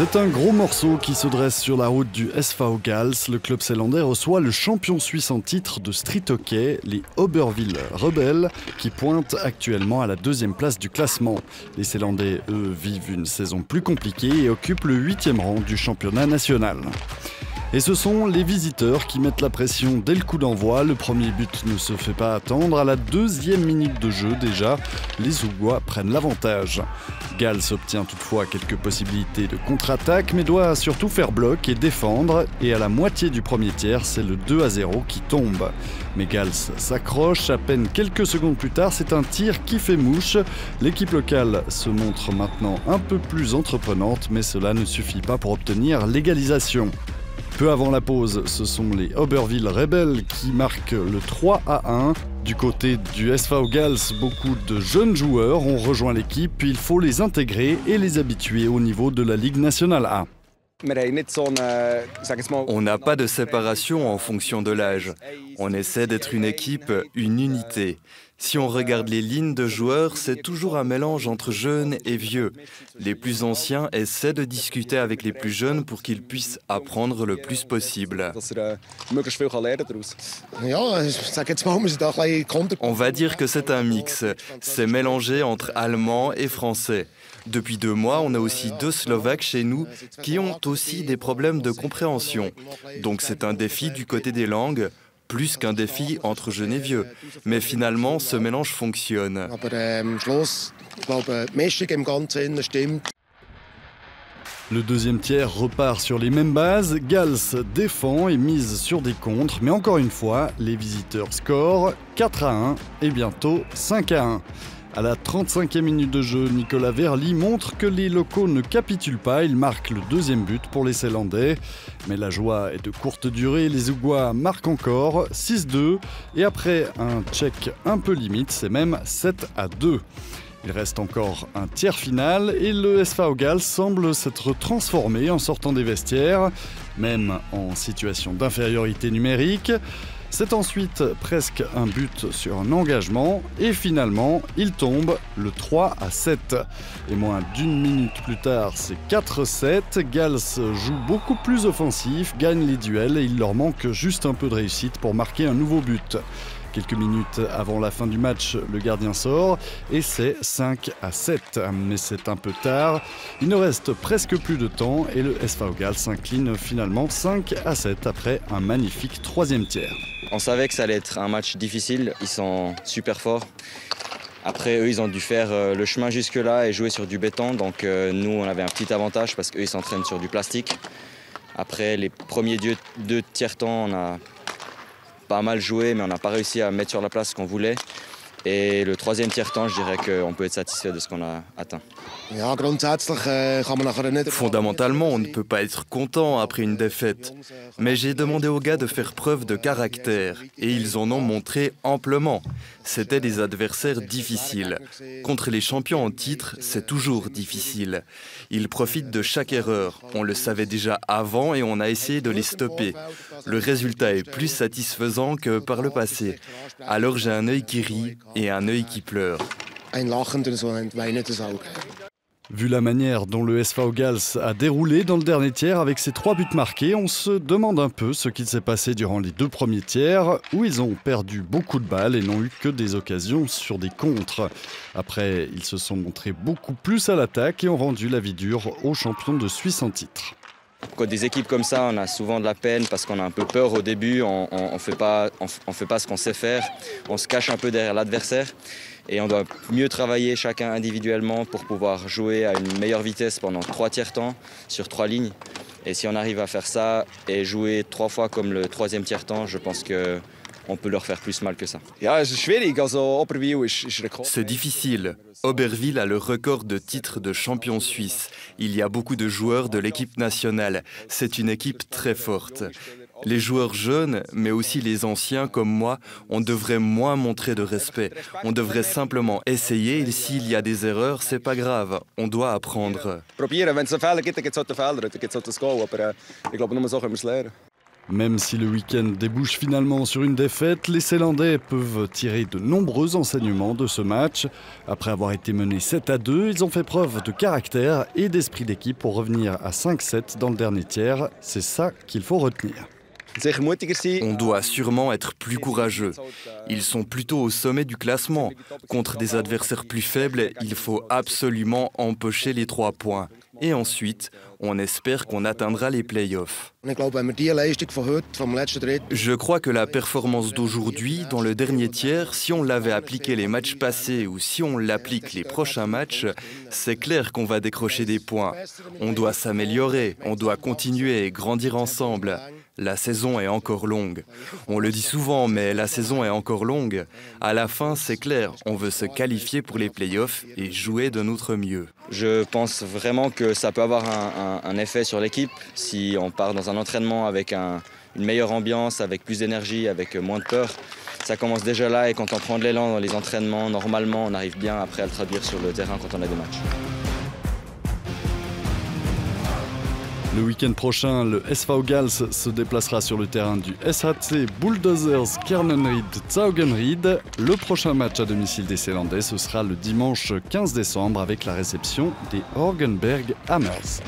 C'est un gros morceau qui se dresse sur la route du SV Gals. Le club zélandais reçoit le champion suisse en titre de street hockey, les Oberwil Rebels, qui pointent actuellement à la 2e place du classement. Les Zélandais, eux, vivent une saison plus compliquée et occupent le 8e rang du championnat national. Et ce sont les visiteurs qui mettent la pression dès le coup d'envoi. Le premier but ne se fait pas attendre. À la 2e minute de jeu déjà, les Zougois prennent l'avantage. Gals obtient toutefois quelques possibilités de contre-attaque, mais doit surtout faire bloc et défendre. Et à la moitié du premier tiers, c'est le 2-0 qui tombe. Mais Gals s'accroche. À peine quelques secondes plus tard, c'est un tir qui fait mouche. L'équipe locale se montre maintenant un peu plus entreprenante, mais cela ne suffit pas pour obtenir l'égalisation. Peu avant la pause, ce sont les Oberwil Rebels qui marquent le 3-1. Du côté du SV Gals, beaucoup de jeunes joueurs ont rejoint l'équipe. Il faut les intégrer et les habituer au niveau de la Ligue nationale A. On n'a pas de séparation en fonction de l'âge. On essaie d'être une équipe, une unité. Si on regarde les lignes de joueurs, c'est toujours un mélange entre jeunes et vieux. Les plus anciens essaient de discuter avec les plus jeunes pour qu'ils puissent apprendre le plus possible. On va dire que c'est un mix. C'est mélangé entre allemand et français. Depuis 2 mois, on a aussi 2 Slovaques chez nous qui ont aussi des problèmes de compréhension. Donc c'est un défi du côté des langues, plus qu'un défi entre jeunes et vieux. Mais finalement, ce mélange fonctionne. Le 2e tiers repart sur les mêmes bases. Gals défend et mise sur des contres, mais encore une fois, les visiteurs scorent 4-1 et bientôt 5-1. À la 35e minute de jeu, Nicolas Verly montre que les locaux ne capitulent pas. Il marque le 2e but pour les Zélandais. Mais la joie est de courte durée. Les Zougois marquent encore 6-2. Et après un check un peu limite, c'est même 7-2. Il reste encore un tiers final et le SV Gals semble s'être transformé en sortant des vestiaires, même en situation d'infériorité numérique. C'est ensuite presque un but sur un engagement et finalement, il tombe le 3-7. Et moins d'1 minute plus tard, c'est 4-7. Gals joue beaucoup plus offensif, gagne les duels et il leur manque juste un peu de réussite pour marquer un nouveau but. Quelques minutes avant la fin du match, le gardien sort et c'est 5-7. Mais c'est un peu tard. Il ne reste presque plus de temps et le SV Gals s'incline finalement 5-7 après un magnifique 3e tiers. On savait que ça allait être un match difficile. Ils sont super forts. Après, eux, ils ont dû faire le chemin jusque-là et jouer sur du béton. Donc nous, on avait un petit avantage parce qu'eux, ils s'entraînent sur du plastique. Après, les premiers 2 tiers-temps, on a pas mal joué, mais on n'a pas réussi à mettre sur la place ce qu'on voulait. Et le 3e tiers-temps, je dirais qu'on peut être satisfait de ce qu'on a atteint. Fondamentalement, on ne peut pas être content après une défaite. Mais j'ai demandé aux gars de faire preuve de caractère. Et ils en ont montré amplement. C'était des adversaires difficiles. Contre les champions en titre, c'est toujours difficile. Ils profitent de chaque erreur. On le savait déjà avant et on a essayé de les stopper. Le résultat est plus satisfaisant que par le passé. Alors j'ai un œil qui rit et un œil qui pleure. Vu la manière dont le SV Gals a déroulé dans le dernier tiers avec ses 3 buts marqués, on se demande un peu ce qu'il s'est passé durant les 2 premiers tiers où ils ont perdu beaucoup de balles et n'ont eu que des occasions sur des contres. Après, ils se sont montrés beaucoup plus à l'attaque et ont rendu la vie dure aux champions de Suisse en titre. Quand des équipes comme ça, on a souvent de la peine parce qu'on a un peu peur au début, on fait pas ce qu'on sait faire, on se cache un peu derrière l'adversaire et on doit mieux travailler chacun individuellement pour pouvoir jouer à une meilleure vitesse pendant 3 tiers-temps sur 3 lignes. Et si on arrive à faire ça et jouer 3 fois comme le 3e tiers-temps, je pense qu'on peut leur faire plus mal que ça. C'est difficile. Oberwil a le record de titres de champion suisse. Il y a beaucoup de joueurs de l'équipe nationale. C'est une équipe très forte. Les joueurs jeunes, mais aussi les anciens comme moi, on devrait moins montrer de respect. On devrait simplement essayer et s'il y a des erreurs, c'est pas grave. On doit apprendre. Même si le week-end débouche finalement sur une défaite, les Zélandais peuvent tirer de nombreux enseignements de ce match. Après avoir été menés 7-2, ils ont fait preuve de caractère et d'esprit d'équipe pour revenir à 5-7 dans le dernier tiers. C'est ça qu'il faut retenir. On doit sûrement être plus courageux. Ils sont plutôt au sommet du classement. Contre des adversaires plus faibles, il faut absolument empocher les 3 points. Et ensuite, on espère qu'on atteindra les playoffs. Je crois que la performance d'aujourd'hui, dans le dernier tiers, si on l'avait appliqué les matchs passés ou si on l'applique les prochains matchs, c'est clair qu'on va décrocher des points. On doit s'améliorer, on doit continuer et grandir ensemble. La saison est encore longue. On le dit souvent, mais la saison est encore longue. À la fin, c'est clair, on veut se qualifier pour les playoffs et jouer de notre mieux. Je pense vraiment que ça peut avoir un effet sur l'équipe si on part dans un entraînement avec une meilleure ambiance, avec plus d'énergie, avec moins de peur. Ça commence déjà là et quand on prend de l'élan dans les entraînements, normalement, on arrive bien après à le traduire sur le terrain quand on a des matchs. Le week-end prochain, le SV Gals se déplacera sur le terrain du SHC Bulldozers Kernenried-Zaugenried. Le prochain match à domicile des Zélandais, ce sera le dimanche 15 décembre avec la réception des Horgenberg Hammers.